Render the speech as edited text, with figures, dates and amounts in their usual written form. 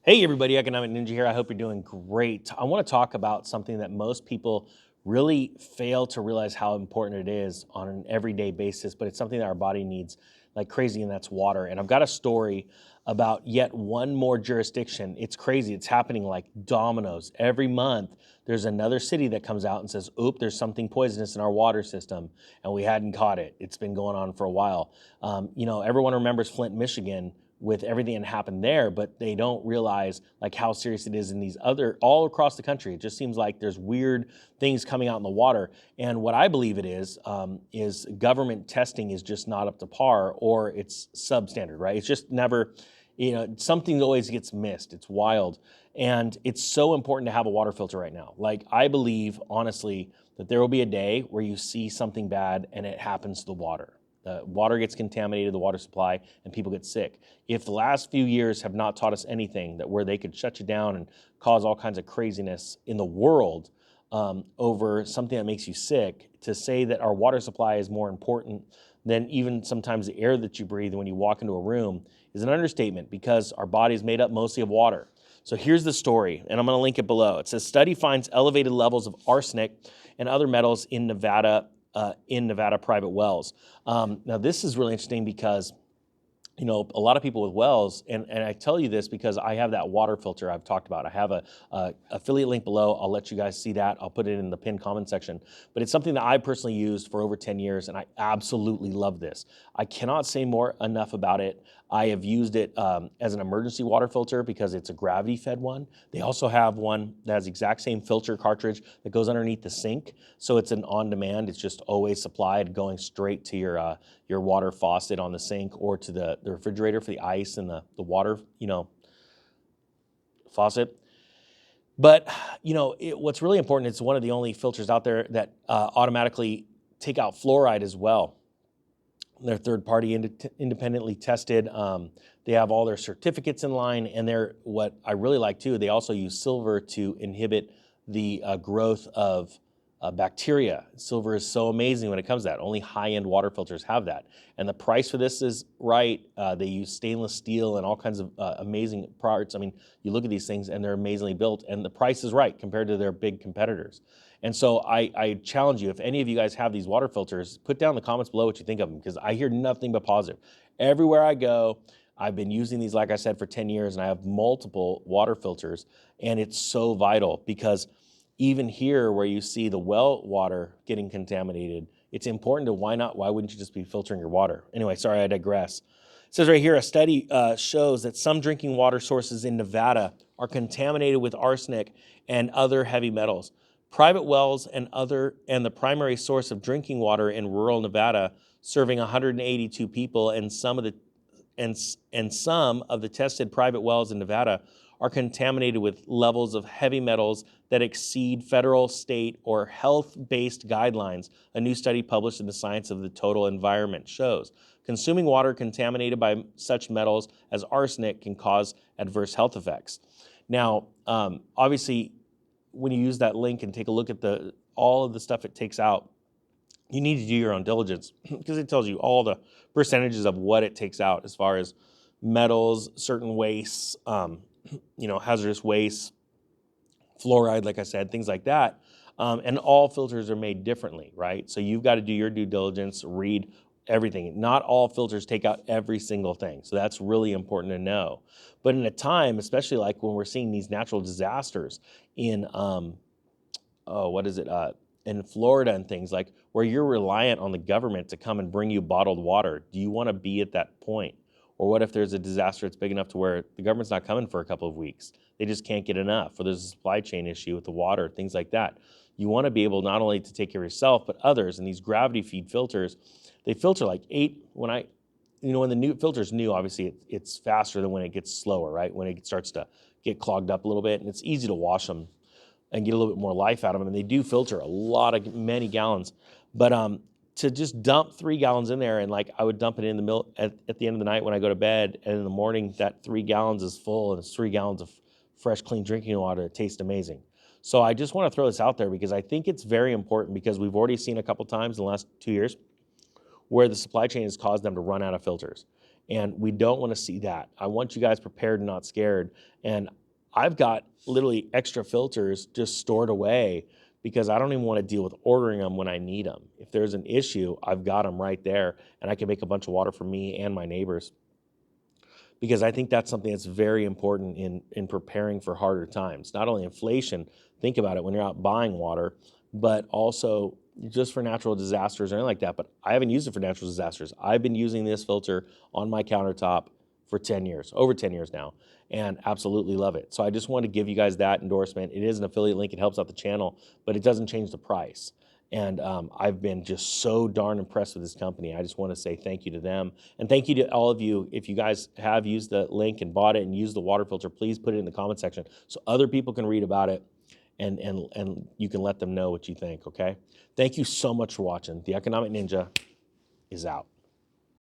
Hey everybody, Economic Ninja here. I hope you're doing great. I want to talk about something that most people really fail to realize how important it is on an everyday basis, but it's something that our body needs like crazy, and that's water. And I've got a story about yet one more jurisdiction. It's crazy. It's happening like dominoes. Every month, there's another city that comes out and says, oop, there's something poisonous in our water system, and we hadn't caught it. It's been going on for a while. Everyone remembers Flint, Michigan, with everything that happened there, but they don't realize like how serious it is in these other all across the country. It just seems like there's weird things coming out in the water, and what I believe it is government testing is just not up to par, or it's substandard, right? It's just never, something always gets missed. It's wild, and it's so important to have a water filter right now. Like I believe honestly that there will be a day where you see something bad and it happens to the water. The water gets contaminated, the water supply, and people get sick. If the last few years have not taught us anything, that where they could shut you down and cause all kinds of craziness in the world over something that makes you sick, to say that our water supply is more important than even sometimes the air that you breathe when you walk into a room is an understatement, because our body is made up mostly of water. So here's the story, and I'm going to link it below. It says, study finds elevated levels of arsenic and other metals in Nevada private wells. Now this is really interesting because a lot of people with wells, and I tell you this because I have that water filter I've talked about. I have a affiliate link below. I'll let you guys see that. I'll put it in the pinned comment section. But it's something that I personally used for over 10 years, and I absolutely love this. I cannot say more enough about it. I have used it as an emergency water filter because it's a gravity-fed one. They also have one that has the exact same filter cartridge that goes underneath the sink, so it's an on-demand. It's just always supplied, going straight to your water faucet on the sink, or to the refrigerator for the ice and the water, faucet. But what's really important, it's one of the only filters out there that automatically take out fluoride as well. They're third-party independently tested. They have all their certificates in line, and what I really like too, they also use silver to inhibit the growth of bacteria. Silver is so amazing when it comes to that. Only high-end water filters have that. And the price for this is right. They use stainless steel and all kinds of amazing parts. I mean, you look at these things and they're amazingly built, and the price is right compared to their big competitors. And so I challenge you, if any of you guys have these water filters, put down in the comments below what you think of them, because I hear nothing but positive. Everywhere I go, I've been using these, like I said, for 10 years, and I have multiple water filters, and it's so vital because even here where you see the well water getting contaminated, it's important to why wouldn't you just be filtering your water? Anyway, sorry, I digress. It says right here, a study shows that some drinking water sources in Nevada are contaminated with arsenic and other heavy metals. Private wells and the primary source of drinking water in rural Nevada, serving 182 people, and some of the tested private wells in Nevada are contaminated with levels of heavy metals that exceed federal, state, or health-based guidelines, a new study published in the Science of the Total Environment shows. Consuming water contaminated by such metals as arsenic can cause adverse health effects. Now, obviously, when you use that link and take a look at all of the stuff it takes out, you need to do your own diligence because it tells you all the percentages of what it takes out as far as metals, certain wastes, hazardous waste, fluoride, like I said, things like that. And all filters are made differently, right? So you've got to do your due diligence, read everything. Not all filters take out every single thing. So that's really important to know. But in a time, especially like when we're seeing these natural disasters in, in Florida and things, like where you're reliant on the government to come and bring you bottled water, do you want to be at that point? Or what if there's a disaster that's big enough to where the government's not coming for a couple of weeks? They just can't get enough, or there's a supply chain issue with the water, things like that. You want to be able not only to take care of yourself, but others. And these gravity feed filters, they filter like 8, when the new filter's new, obviously it's faster than when it gets slower, right? When it starts to get clogged up a little bit, and it's easy to wash them and get a little bit more life out of them. And they do filter many gallons. But to just dump 3 gallons in there, and like I would dump it in the middle at the end of the night when I go to bed, and in the morning that 3 gallons is full, and it's 3 gallons of fresh, clean drinking water. It tastes amazing. So I just want to throw this out there because I think it's very important, because we've already seen a couple times in the last 2 years where the supply chain has caused them to run out of filters. And we don't want to see that. I want you guys prepared and not scared. And I've got literally extra filters just stored away because I don't even want to deal with ordering them when I need them. If there's an issue, I've got them right there, and I can make a bunch of water for me and my neighbors, because I think that's something that's very important in preparing for harder times. Not only inflation, think about it when you're out buying water, but also just for natural disasters or anything like that. But I haven't used it for natural disasters. I've been using this filter on my countertop for 10 years, over 10 years now, and absolutely love it. So I just want to give you guys that endorsement. It is an affiliate link. It helps out the channel, but it doesn't change the price. And I've been just so darn impressed with this company. I just want to say thank you to them. And thank you to all of you. If you guys have used the link and bought it and used the water filter, please put it in the comment section so other people can read about it, and you can let them know what you think, okay? Thank you so much for watching. The Economic Ninja is out.